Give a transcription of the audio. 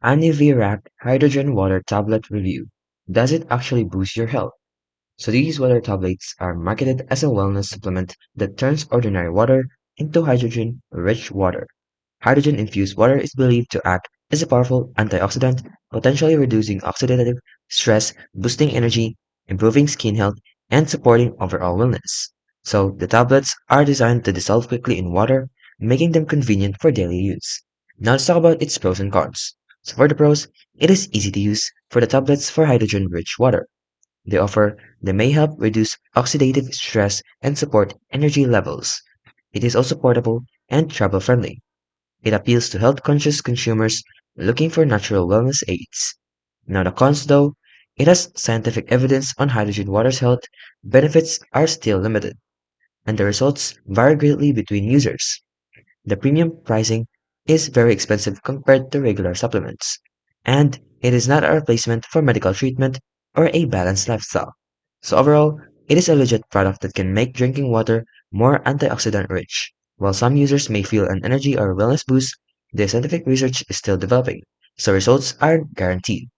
ANEVYRAQ Hydrogen Water Tablet Review. Does it actually boost your health? So these water tablets are marketed as a wellness supplement that turns ordinary water into hydrogen-rich water. Hydrogen-infused water is believed to act as a powerful antioxidant, potentially reducing oxidative stress, boosting energy, improving skin health, and supporting overall wellness. So the tablets are designed to dissolve quickly in water, making them convenient for daily use. Now let's talk about its pros and cons. So for the pros, it is easy to use for the tablets for hydrogen-rich water. They may help reduce oxidative stress and support energy levels. It is also portable and travel friendly. It appeals to health conscious consumers looking for natural wellness aids. Now the cons though, it has scientific evidence on hydrogen water's health benefits are still limited, and the results vary greatly between users. The premium pricing is very expensive compared to regular supplements, and it is not a replacement for medical treatment or a balanced lifestyle. So overall, it is a legit product that can make drinking water more antioxidant rich. While some users may feel an energy or wellness boost, the scientific research is still developing, so results aren't guaranteed.